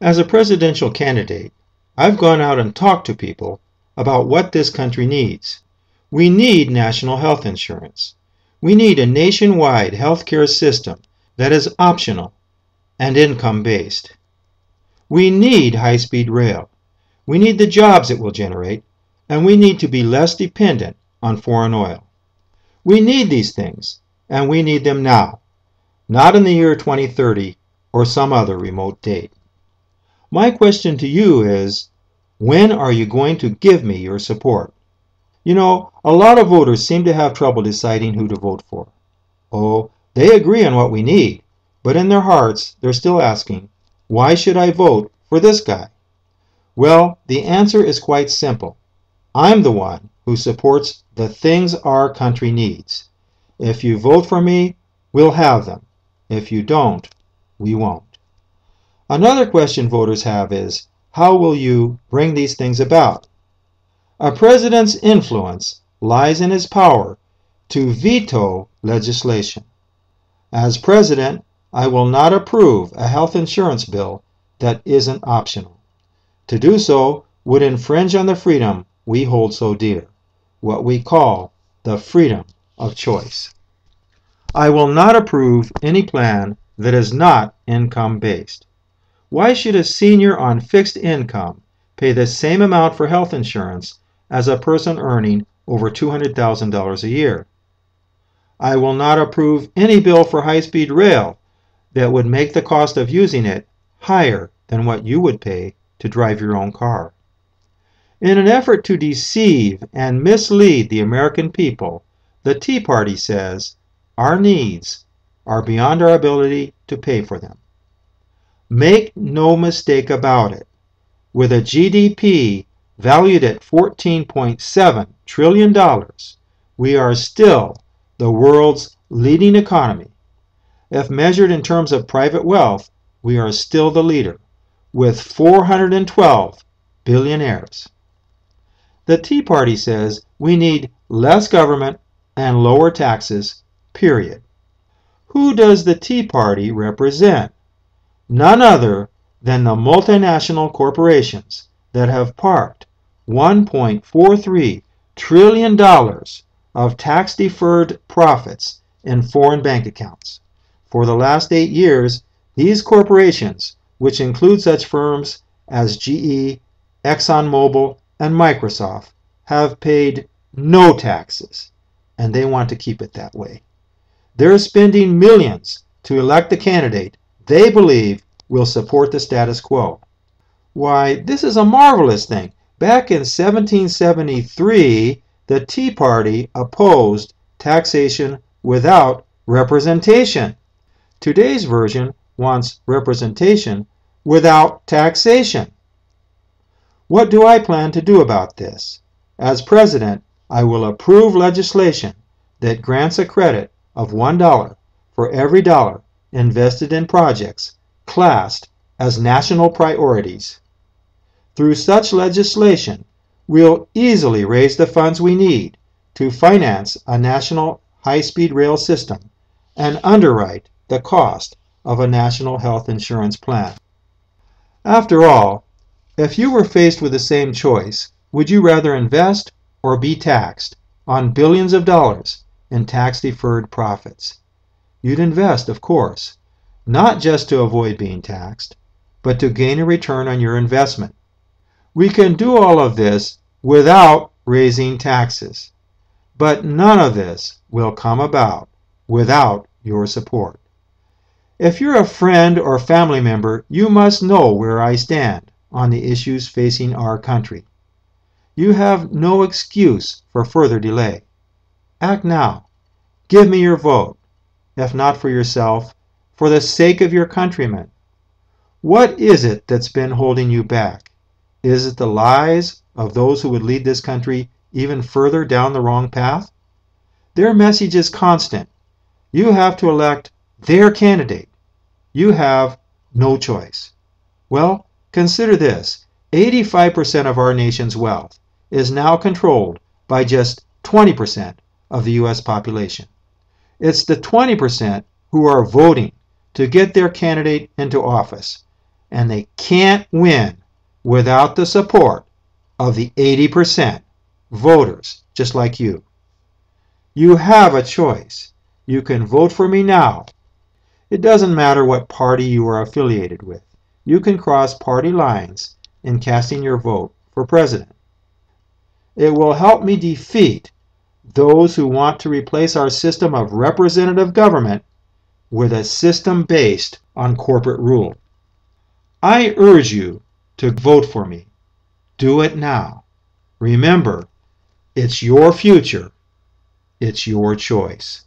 As a presidential candidate, I've gone out and talked to people about what this country needs. We need national health insurance. We need a nationwide healthcare system that is optional and income-based. We need high-speed rail. We need the jobs it will generate, and we need to be less dependent on foreign oil. We need these things, and we need them now, not in the year 2030 or some other remote date. My question to you is, when are you going to give me your support? You know, a lot of voters seem to have trouble deciding who to vote for. Oh, they agree on what we need, but in their hearts, they're still asking, why should I vote for this guy? Well, the answer is quite simple. I'm the one who supports the things our country needs. If you vote for me, we'll have them. If you don't, we won't. Another question voters have is, how will you bring these things about? A president's influence lies in his power to veto legislation. As president, I will not approve a health insurance bill that isn't optional. To do so would infringe on the freedom we hold so dear, what we call the freedom of choice. I will not approve any plan that is not income-based. Why should a senior on fixed income pay the same amount for health insurance as a person earning over $200,000 a year? I will not approve any bill for high-speed rail that would make the cost of using it higher than what you would pay to drive your own car. In an effort to deceive and mislead the American people, the Tea Party says our needs are beyond our ability to pay for them. Make no mistake about it. With a GDP valued at $14.7 trillion, we are still the world's leading economy. If measured in terms of private wealth, we are still the leader, with 412 billionaires. The Tea Party says we need less government and lower taxes, period. Who does the Tea Party represent? None other than the multinational corporations that have parked $1.43 trillion of tax-deferred profits in foreign bank accounts. For the last 8 years, these corporations, which include such firms as GE, ExxonMobil, and Microsoft, have paid no taxes, and they want to keep it that way. They're spending millions to elect a candidate they believe will support the status quo. Why, this is a marvelous thing. Back in 1773, the Tea Party opposed taxation without representation. Today's version wants representation without taxation. What do I plan to do about this? As president, I will approve legislation that grants a credit of $1 for every dollar invested in projects classed as national priorities. Through such legislation, we'll easily raise the funds we need to finance a national high-speed rail system and underwrite the cost of a national health insurance plan. After all, if you were faced with the same choice, would you rather invest or be taxed on billions of dollars in tax-deferred profits? You'd invest, of course, not just to avoid being taxed, but to gain a return on your investment. We can do all of this without raising taxes, but none of this will come about without your support. If you're a friend or family member, you must know where I stand on the issues facing our country. You have no excuse for further delay. Act now. Give me your vote, if not for yourself, for the sake of your countrymen. What is it that's been holding you back? Is it the lies of those who would lead this country even further down the wrong path? Their message is constant. You have to elect their candidate. You have no choice. Well, consider this. 85% of our nation's wealth is now controlled by just 20% of the U.S. population. It's the 20% who are voting to get their candidate into office and they can't win without the support of the 80% voters just like you. You have a choice. You can vote for me now. It doesn't matter what party you are affiliated with. You can cross party lines in casting your vote for president. It will help me defeat those who want to replace our system of representative government with a system based on corporate rule. I urge you to vote for me. Do it now. Remember, it's your future. It's your choice.